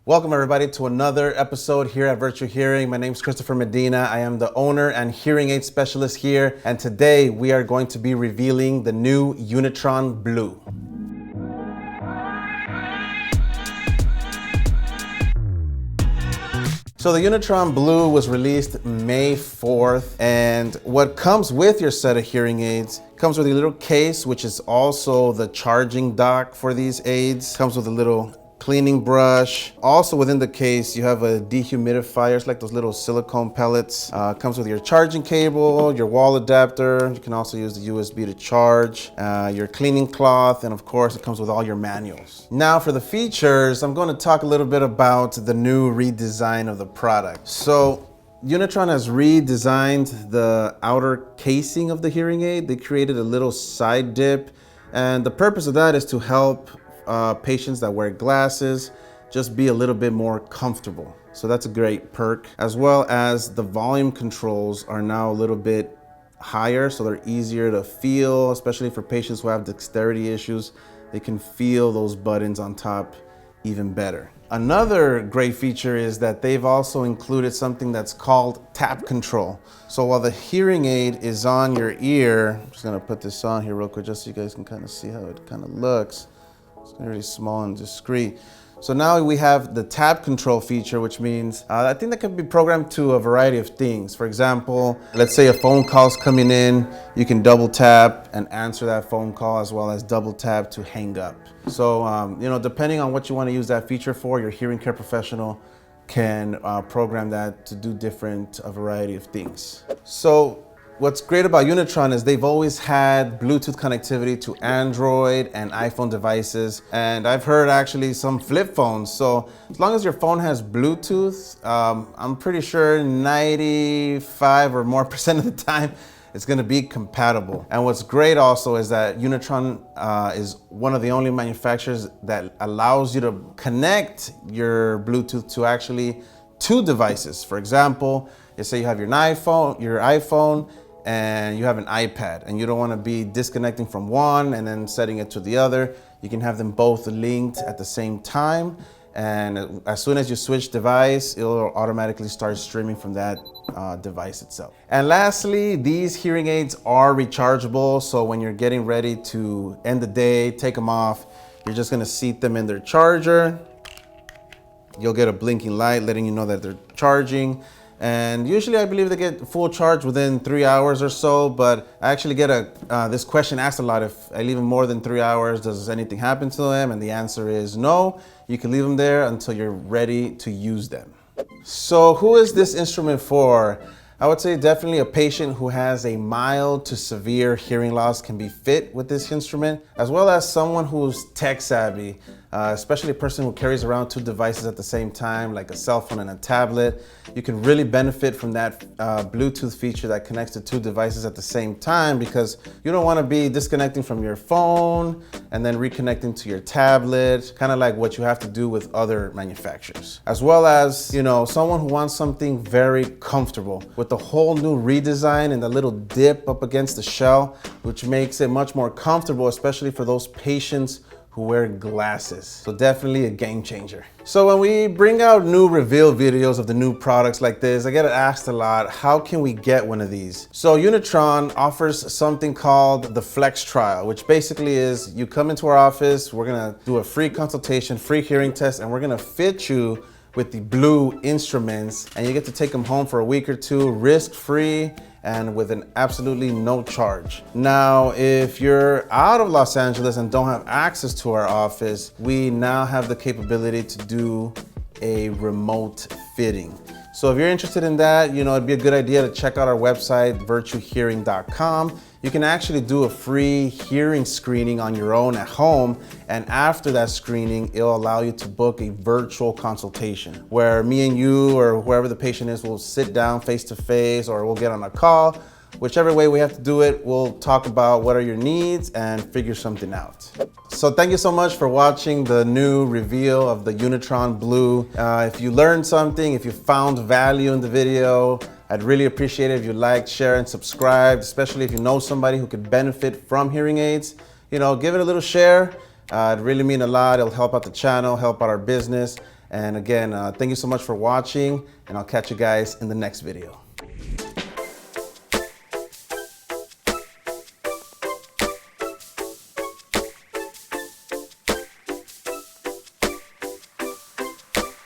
Welcome everybody to another episode here at Virtual Hearing. My name is Christopher Medina. I am the owner and hearing aid specialist here. And today we are going to be revealing the new Unitron Blu. So the Unitron Blu was released May 4th, and what comes with your set of hearing aids comes with a little case, which is also the charging dock for these aids. Comes with a little cleaning brush. Also within the case, you have a dehumidifier. It's like those little silicone pellets. Comes with your charging cable, your wall adapter. You can also use the USB to charge, your cleaning cloth, and of course it comes with all your manuals. Now for the features, I'm going to talk a little bit about the new redesign of the product. So Unitron has redesigned the outer casing of the hearing aid. They created a little side dip, and the purpose of that is to help patients that wear glasses just be a little bit more comfortable. So that's a great perk, as well as the volume controls are now a little bit higher, so they're easier to feel, especially for patients who have dexterity issues. They can feel those buttons on top even better. Another great feature is that they've also included something that's called tap control. So while the hearing aid is on your ear, I'm just gonna put this on here real quick just so you guys can kind of see how it kind of looks. It's really small and discreet. So now we have the tap control feature, which means I think that can be programmed to a variety of things. For example, let's say a phone call's coming in, you can double tap and answer that phone call, as well as double tap to hang up. So, depending on what you want to use that feature for, your hearing care professional can program that to do a variety of things. So what's great about Unitron is they've always had Bluetooth connectivity to Android and iPhone devices, and I've heard actually some flip phones. So as long as your phone has Bluetooth, I'm pretty sure 95 or more % of the time it's going to be compatible. And what's great also is that Unitron is one of the only manufacturers that allows you to connect your Bluetooth to actually two devices. For example, let's say you have your iPhone and you have an iPad, and you don't want to be disconnecting from one and then setting it to the other. You can have them both linked at the same time, and as soon as you switch device, it'll automatically start streaming from that device itself. And lastly, these hearing aids are rechargeable, so when you're getting ready to end the day, take them off, you're just going to seat them in their charger. You'll get a blinking light letting you know that they're charging. And usually I believe they get full charge within 3 hours or so, but I actually get this question asked a lot: if I leave them more than 3 hours, does anything happen to them? And the answer is no. You can leave them there until you're ready to use them. So who is this instrument for? I would say definitely a patient who has a mild to severe hearing loss can be fit with this instrument, as well as someone who's tech savvy, especially a person who carries around two devices at the same time, like a cell phone and a tablet. You can really benefit from that Bluetooth feature that connects to two devices at the same time, because you don't want to be disconnecting from your phone and then reconnecting to your tablet, kind of like what you have to do with other manufacturers. As well as, someone who wants something very comfortable with the whole new redesign and the little dip up against the shell, which makes it much more comfortable, especially for those patients who wear glasses. So definitely a game changer. So when we bring out new reveal videos of the new products like this, I get asked a lot, how can we get one of these? So Unitron offers something called the Flex Trial, which basically is you come into our office, we're gonna do a free consultation, free hearing test, and we're gonna fit you with the Blu instruments, and you get to take them home for a week or two, risk-free, and with an absolutely no charge. Now, if you're out of Los Angeles and don't have access to our office, we now have the capability to do a remote fitting. So if you're interested in that, it'd be a good idea to check out our website, virtuehearing.com. You can actually do a free hearing screening on your own at home, and after that screening, it'll allow you to book a virtual consultation where me and you or whoever the patient is will sit down face to face, or we'll get on a call. Whichever way we have to do it, we'll talk about what are your needs and figure something out. So thank you so much for watching the new reveal of the Unitron Blu. If you learned something, if you found value in the video, I'd really appreciate it if you liked, share, and subscribe, especially if you know somebody who could benefit from hearing aids. Give it a little share. It'd really mean a lot. It'll help out the channel, help out our business. And again, thank you so much for watching, and I'll catch you guys in the next video.